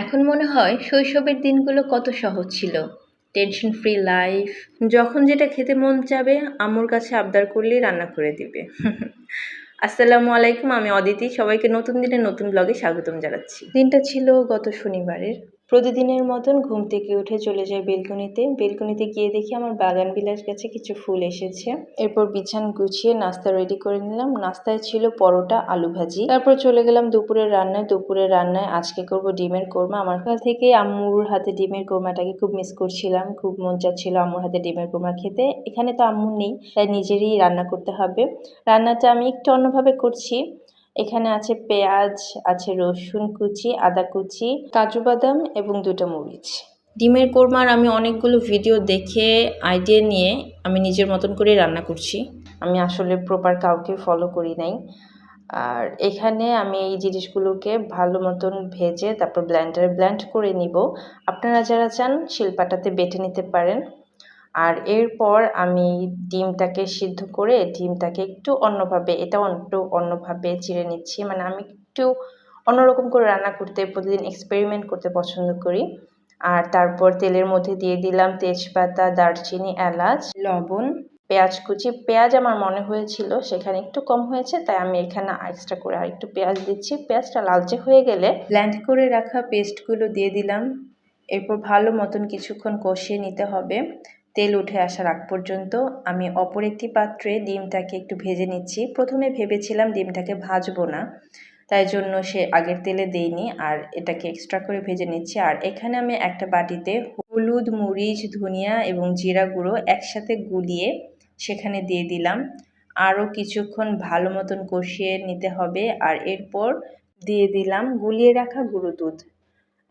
এখন মনে হয় শৈশবের দিনগুলো কত সহজ ছিল। Tension free life. যখন যেটা খেতে মন চাবে আম্মুর কাছে আবদার করলেই রান্না করে দিবে। আসসালামু আলাইকুম, আমি অদিতি। সবাইকে নতুন দিনে নতুন ব্লগে স্বাগতম জানাচ্ছি। দিনটা ছিল গত শনিবারের। প্রতিদিনের মতন ঘুম থেকে উঠে চলে যাই বেলকনিতে গিয়ে দেখি আমার বাগান বিলাস গাছে কিছু ফুল এসেছে। এরপর বিছান গুছিয়ে নাস্তা রেডি করে নিলাম। নাস্তায় ছিল পরোটা, আলু ভাজি। তারপর চলে গেলাম দুপুরের রান্নায় আজকে করব ডিমের কোরমা। আমার কাল থেকে আম্মুর হাতে ডিমের কোরমাটাকে খুব মিস করছিলাম, খুব মন চাচ্ছিল আম্মুর হাতে ডিমের কোরমা খেতে। এখানে তো আম্মু নেই, তাই নিজেরই রান্না করতে হবে। রান্নাটা আমি একটু অন্যভাবে করছি। এখানে আছে পেঁয়াজ, আছে রসুন কুচি, আদা কুচি, কাজু বাদাম এবং 2টা মরিচ। ডিমের কোরমার আমি অনেকগুলো ভিডিও দেখে আইডিয়া নিয়ে আমি নিজের মতন করে রান্না করছি। আমি আসলে প্রপার কাউকে ফলো করি নাই। আর এখানে আমি এই জিনিসগুলোকে ভালো মতন ভেজে তারপর ব্লেন্ডারে ব্লেন্ড করে নিব। আপনারা যারা চান শিলপাটাতে বেটে নিতে পারেন। আর এরপর আমি ডিমটাকে সিদ্ধ করে ডিমটাকে একটু অন্যভাবে চিড়ে নিচ্ছি। মানে আমি একটু অন্যরকম করে রান্না করতে, প্রতিদিন এক্সপেরিমেন্ট করতে পছন্দ করি। আর তারপর তেলের মধ্যে দিয়ে দিলাম তেজপাতা, দারচিনি, এলাচ, লবণ, পেঁয়াজ কুচি। পেঁয়াজ আমার মনে হয়েছিল সেখানে একটু কম হয়েছে, তাই আমি এখানে এক্সট্রা করে আর একটু পেঁয়াজ দিচ্ছি। পেঁয়াজটা লালচে হয়ে গেলে ব্লেন্ড করে রাখা পেস্টগুলো দিয়ে দিলাম। এরপর ভালো মতন কিছুক্ষণ কষিয়ে নিতে হবে তেল উঠে আসার আগ পর্যন্ত। আমি অপর একটি পাত্রে ডিমটাকে একটু ভেজে নিচ্ছি। প্রথমে ভেবেছিলাম ডিমটাকে ভাজবো না, তাই জন্য সে আগের তেলে দেইনি, আর এটাকে এক্সট্রা করে ভেজে নিচ্ছি। আর এখানে আমি একটা বাটিতে হলুদ, মরিচ, ধনিয়া এবং জিরা গুঁড়ো একসাথে গুলিয়ে সেখানে দিয়ে দিলাম। আরও কিছুক্ষণ ভালো মতন কষিয়ে নিতে হবে। আর এরপর দিয়ে দিলাম গুলিয়ে রাখা গুঁড়ো দুধ।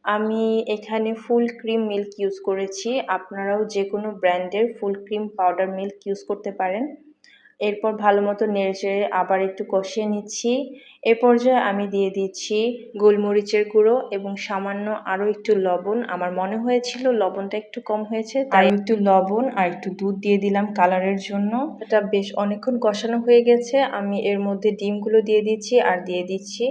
আমি এখানে ফুল ক্রিম মিল্ক ইউজ করেছি, আপনারাও যে কোনো ব্র্যান্ডের full cream powder milk use করতে পারেন। এরপর ভালো মতো নেড়েচেড়ে আবার একটু কষিয়ে নিচ্ছি। এ পর্যায়ে আমি দিয়ে দিচ্ছি গোলমরিচের গুঁড়ো এবং সামান্য আরও একটু লবণ। আমার মনে হয়েছিল লবণটা একটু কম হয়েছে, তাই একটু লবণ আর একটু দুধ দিয়ে দিলাম কালারের জন্য। এটা বেশ অনেকক্ষণ কষানো হয়ে গেছে। আমি এর মধ্যে ডিমগুলো দিয়ে দিচ্ছি আর দিয়ে দিচ্ছি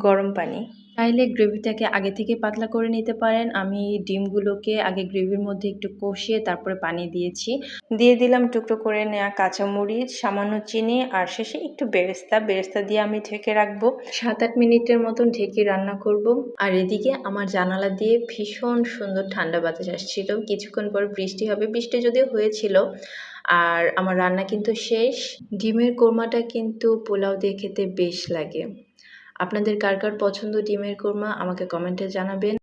গরম পানি। চাইলে গ্রেভিটাকে আগে থেকে পাতলা করে নিতে পারেন। আমি ডিমগুলোকে আগে গ্রেভির মধ্যে একটু কষিয়ে তারপরে পানি দিয়েছি। দিয়ে দিলাম টুকরো করে নেওয়া কাঁচামরিচ, সামান্য চিনি আর শেষে একটু বেরেস্তা দিয়ে আমি ঢেকে রাখবো। 7-8 মিনিটের মতন ঢেকে রান্না করব। আর এদিকে আমার জানালা দিয়ে ভীষণ সুন্দর ঠান্ডা বাতাস আসছিল। কিছুক্ষণ পর বৃষ্টি হবে, বৃষ্টি যদিও হয়েছিল। আর আমার রান্না কিন্তু শেষ। ডিমের কোরমাটা কিন্তু পোলাও দিয়ে খেতে বেশ লাগে। আপনাদের কার কার পছন্দ ডিমের কোরমা আমাকে কমেন্টে জানাবেন।